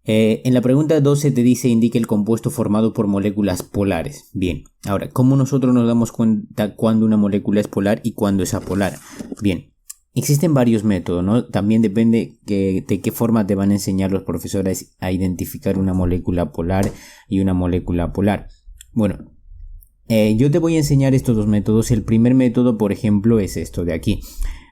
En la pregunta 12 te dice indica el compuesto formado por moléculas polares. Bien, ahora, ¿cómo nosotros nos damos cuenta cuándo una molécula es polar y cuándo es apolar? Bien, existen varios métodos, ¿no? También depende de qué forma te van a enseñar los profesores a identificar una molécula polar y una molécula apolar. Bueno, yo te voy a enseñar estos dos métodos. El primer método, por ejemplo, es esto de aquí.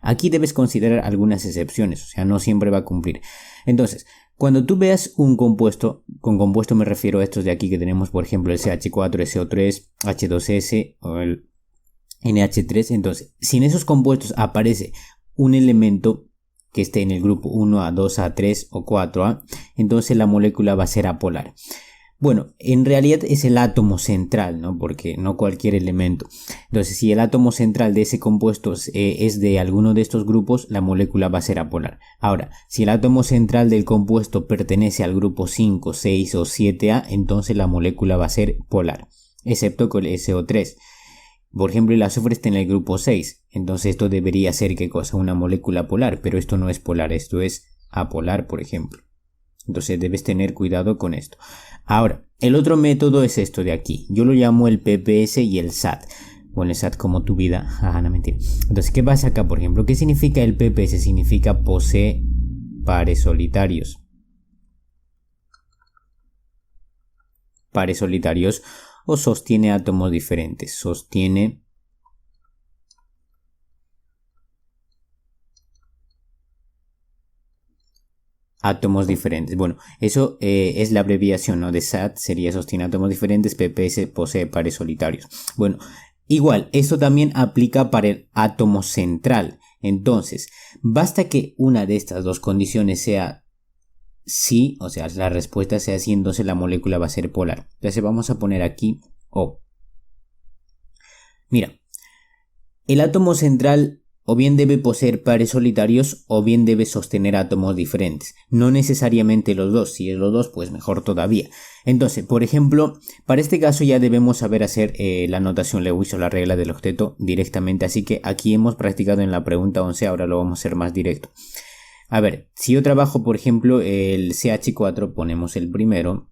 Aquí debes considerar algunas excepciones, o sea, no siempre va a cumplir. Entonces, cuando tú veas un compuesto, con compuesto me refiero a estos de aquí que tenemos, por ejemplo, el CH4, SO3, H2S o el NH3. Entonces, si en esos compuestos aparece un elemento que esté en el grupo 1A, 2A, 3 o 4A, entonces la molécula va a ser apolar. Bueno, en realidad es el átomo central, ¿no? Porque no cualquier elemento. Entonces, si el átomo central de ese compuesto es de alguno de estos grupos, la molécula va a ser apolar. Ahora, si el átomo central del compuesto pertenece al grupo 5, 6 o 7A, entonces la molécula va a ser polar, excepto con el SO3. Por ejemplo, el azufre está en el grupo 6, entonces esto debería ser, ¿qué cosa? Una molécula polar, pero esto no es polar, esto es apolar, por ejemplo. Entonces debes tener cuidado con esto. Ahora, el otro método es esto de aquí. Yo lo llamo el PPS y el SAT. Bueno, el SAT como tu vida. No mentira. Entonces, ¿qué pasa acá, por ejemplo? ¿Qué significa el PPS? Significa posee pares solitarios. Pares solitarios o sostiene átomos diferentes. Sostiene átomos diferentes. Bueno, eso es la abreviación, ¿no? De SAT sería sostiene átomos diferentes, PPS posee pares solitarios. Bueno, igual, esto también aplica para el átomo central. Entonces, basta que una de estas dos condiciones sea sí, o sea, la respuesta sea sí, entonces la molécula va a ser polar. Entonces vamos a poner aquí O. Mira, el átomo central o bien debe poseer pares solitarios o bien debe sostener átomos diferentes. No necesariamente los dos. Si es los dos, pues mejor todavía. Entonces, por ejemplo, para este caso ya debemos saber hacer la notación Lewis o la regla del octeto directamente. Así que aquí hemos practicado en la pregunta 11, ahora lo vamos a hacer más directo. A ver, si yo trabajo, por ejemplo, el CH4, ponemos el primero.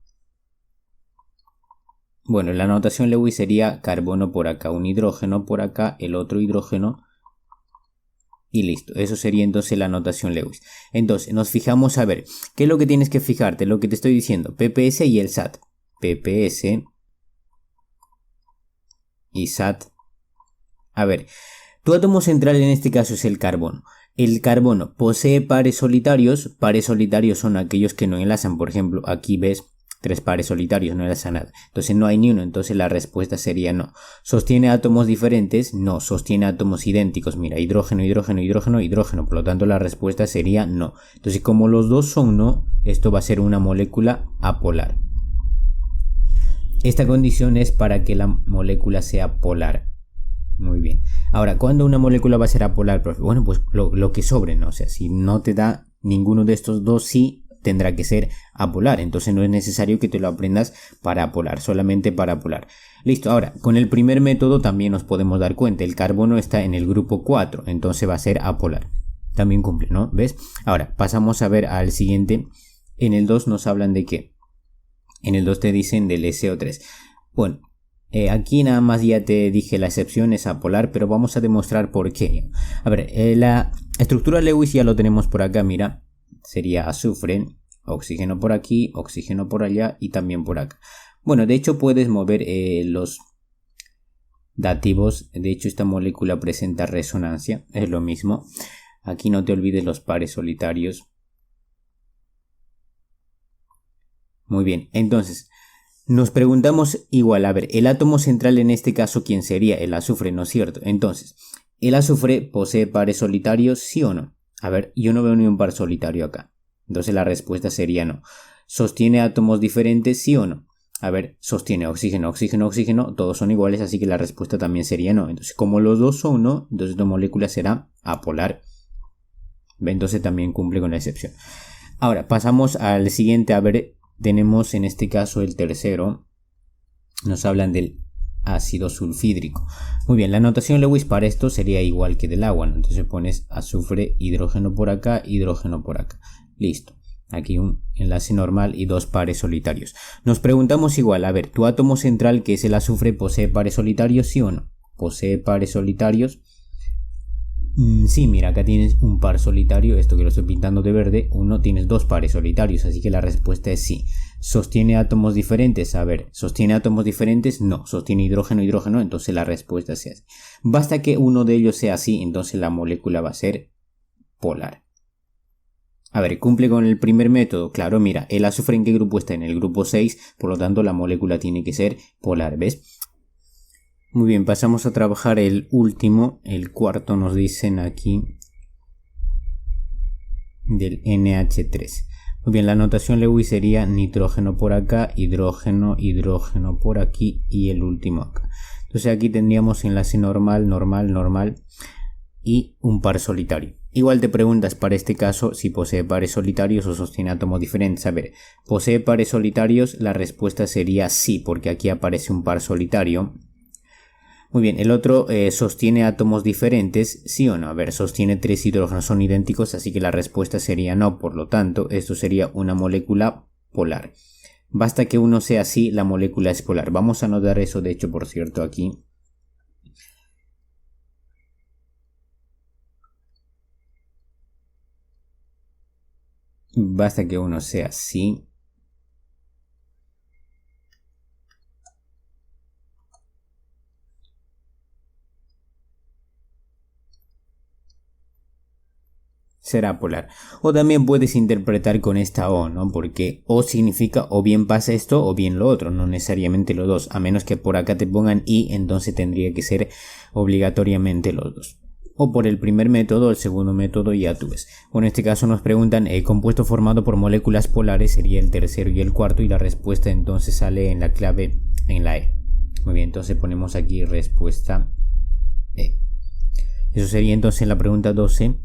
Bueno, la notación Lewis sería carbono por acá, un hidrógeno por acá, el otro hidrógeno. Y listo, eso sería entonces la notación Lewis. Entonces, nos fijamos a ver, ¿qué es lo que tienes que fijarte? Lo que te estoy diciendo, PPS y el SAT. PPS y SAT. A ver, tu átomo central en este caso es el carbono. El carbono posee pares solitarios. Pares solitarios son aquellos que no enlazan. Por ejemplo, aquí ves 3 pares solitarios, no enlaza nada. Entonces no hay ni uno, entonces la respuesta sería no. ¿Sostiene átomos diferentes? No, sostiene átomos idénticos. Mira, hidrógeno, hidrógeno, hidrógeno, hidrógeno. Por lo tanto la respuesta sería no. Entonces como los dos son no, esto va a ser una molécula apolar. Esta condición es para que la molécula sea polar. Muy bien. Ahora, ¿cuándo una molécula va a ser apolar, profe? Bueno, pues lo que sobre, ¿no? O sea, si no te da ninguno de estos dos sí, tendrá que ser apolar. Entonces no es necesario que te lo aprendas para apolar, solamente para apolar. Listo, ahora, con el primer método también nos podemos dar cuenta. El carbono está en el grupo 4, entonces va a ser apolar. También cumple, ¿no? ¿Ves? Ahora, pasamos a ver al siguiente. En el 2 nos hablan de qué. En el 2 te dicen del SO3. Bueno, aquí nada más ya te dije la excepción es apolar, pero vamos a demostrar por qué. A ver, la estructura Lewis ya lo tenemos por acá, mira. Sería azufre, oxígeno por aquí, oxígeno por allá y también por acá. Bueno, de hecho puedes mover los dativos. De hecho esta molécula presenta resonancia, es lo mismo. Aquí no te olvides los pares solitarios. Muy bien, entonces nos preguntamos igual, a ver, el átomo central en este caso, ¿quién sería? El azufre, ¿no es cierto? Entonces, ¿el azufre posee pares solitarios, sí o no? A ver, yo no veo ni un par solitario acá. Entonces la respuesta sería no. ¿Sostiene átomos diferentes, sí o no? A ver, sostiene oxígeno, oxígeno, oxígeno, todos son iguales, así que la respuesta también sería no. Entonces, como los dos son no, entonces la molécula será apolar. Entonces también cumple con la excepción. Ahora, pasamos al siguiente. A ver, tenemos en este caso el tercero. Nos hablan del ácido sulfídrico. Muy bien, la notación Lewis para esto sería igual que del agua, ¿no? Entonces pones azufre, hidrógeno por acá, hidrógeno por acá. Listo. Aquí un enlace normal y dos pares solitarios. Nos preguntamos igual, a ver, ¿tu átomo central, que es el azufre, posee pares solitarios, sí o no? ¿Posee pares solitarios? Sí, mira, acá tienes un par solitario, esto que lo estoy pintando de verde, uno tienes dos pares solitarios, así que la respuesta es sí. ¿Sostiene átomos diferentes? A ver, ¿sostiene átomos diferentes? No, sostiene hidrógeno, hidrógeno, entonces la respuesta es así. Basta que uno de ellos sea así, entonces la molécula va a ser polar. A ver, ¿cumple con el primer método? Claro, mira, el azufre ¿en qué grupo está? En el grupo 6, por lo tanto la molécula tiene que ser polar, ¿ves? Muy bien, pasamos a trabajar el último, el cuarto nos dicen aquí del NH3. Muy bien, la notación Lewis sería nitrógeno por acá, hidrógeno, hidrógeno por aquí y el último acá. Entonces aquí tendríamos enlace normal, normal, normal y un par solitario. Igual te preguntas para este caso si posee pares solitarios o sostiene átomos diferentes. A ver, ¿posee pares solitarios? La respuesta sería sí, porque aquí aparece un par solitario. Muy bien, el otro sostiene átomos diferentes, sí o no. A ver, sostiene 3 hidrógenos, son idénticos, así que la respuesta sería no. Por lo tanto, esto sería una molécula polar. Basta que uno sea así, la molécula es polar. Vamos a anotar eso, de hecho, por cierto, aquí. Basta que uno sea así. Será polar. O también puedes interpretar con esta O, ¿no? Porque O significa o bien pasa esto o bien lo otro, no necesariamente los dos. A menos que por acá te pongan I, entonces tendría que ser obligatoriamente los dos. O por el primer método, el segundo método, ya tú ves. O en este caso nos preguntan, el compuesto formado por moléculas polares sería el tercero y el cuarto, y la respuesta entonces sale en la clave, en la E. Muy bien, entonces ponemos aquí respuesta E. Eso sería entonces la pregunta 12.